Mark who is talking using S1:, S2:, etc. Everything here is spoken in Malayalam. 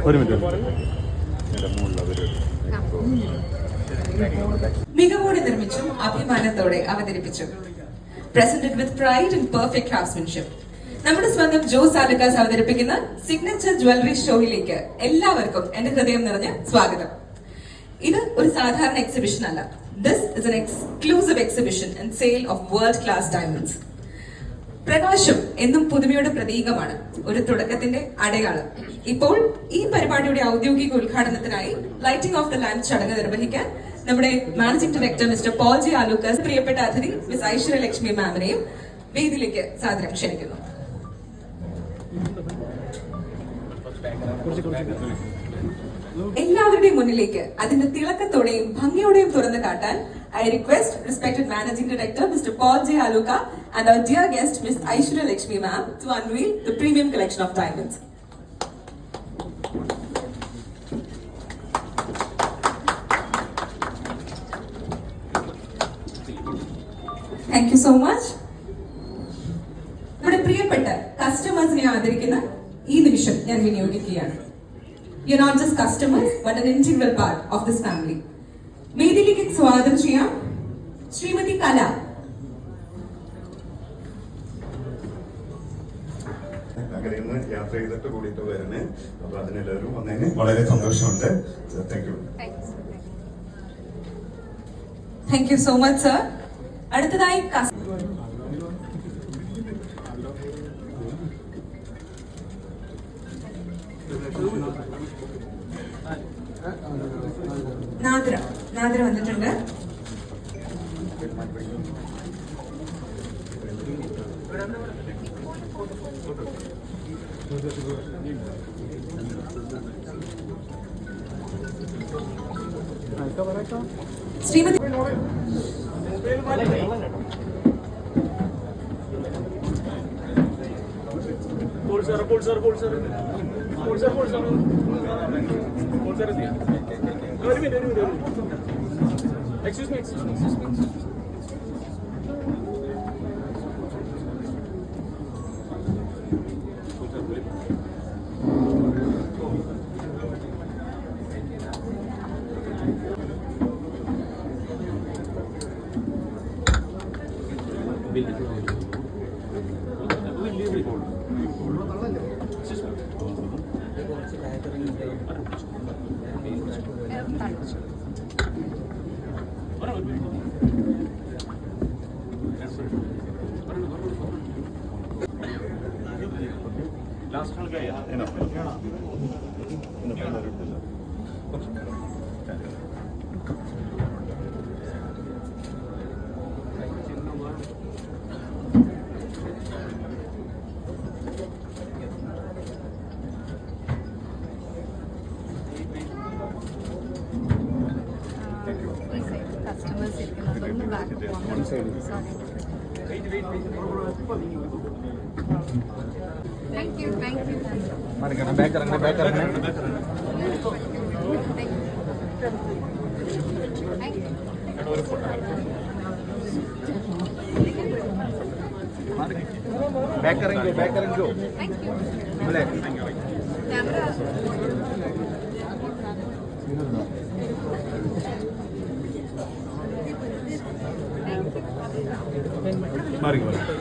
S1: ഒരു മിനിറ്റ്.
S2: മികവോടെ നിർമ്മിച്ചും അഭിമാനത്തോടെ അവതരിപ്പിച്ചു. Presented with pride and perfect craftsmanship. നമ്മുടെ സ്വന്തം ജോസ് ആലുക്കാസ് അവതരിപ്പിക്കുന്ന സിഗ്നേച്ചർ ജ്വല്ലറി ഷോയിലേക്ക് എല്ലാവർക്കും എന്റെ ഹൃദയം നിറഞ്ഞ സ്വാഗതം. ഇത് ഒരു സാധാരണ എക്സിബിഷൻ അല്ല. This is an exclusive exhibition and sale of world class diamonds. പ്രകാശം എന്നും പുതുമയുടെ പ്രതീകമാണ്, ഒരു തുടക്കത്തിന്റെ അടയാളം. ഇപ്പോൾ ഈ പരിപാടിയുടെ ഔദ്യോഗിക ഉദ്ഘാടനത്തിനായി ലൈറ്റിംഗ് ഓഫ് ദ ലാമ്പ് ചടങ്ങ് നിർവഹിക്കാൻ നമ്മുടെ managing director mister Paul J Alukkas, പ്രിയപ്പെട്ട അതിഥി മിസ് ഐശ്വര്യ ലക്ഷ്മി മാമിനെയും വേദിയിലേക്ക് സാദരം ക്ഷണിക്കുന്നു. എല്ലാവരുടെയും മുന്നിലേക്ക് അതിന്റെ തിളക്കത്തോടെയും ഭംഗിയോടെയും തുറന്നു കാട്ടാൻ I request respected Managing Director Mr. Paul J. Aluka and our dear guest Ms. Aishwarya Lakshmi ma'am to unveil the premium collection of diamonds. Thank you so much. നമ്മുടെ പ്രിയപ്പെട്ട കസ്റ്റമേഴ്സിനെ ആദരിക്കുന്ന ഈ നിമിഷം ഞാൻ വിനിയോഗിക്കുകയാണ്. You are not just customers but an integral part of this family. വേദിയിലേക്ക് സ്വാഗതം ചെയ്യാം ശ്രീമതി കല.
S3: യാത്ര ചെയ്തിട്ട് കൂടിയിട്ട് വരുന്നേ, അപ്പൊ അതിനെല്ലാവരും വന്നതിന് വളരെ സന്തോഷമുണ്ട്.
S2: Thank you so much sir. അടുത്തതായി നാദ്ര വന്നിട്ടുണ്ട്. Shrimati
S1: Excuse me. Last one guy, enough.
S4: Customers in back one side. Wait. Thank you.
S1: Back करना.
S4: Thank you.
S1: Back करेंगे.
S4: Thank you.
S1: बोले.
S4: Camera.
S1: मारेंगे.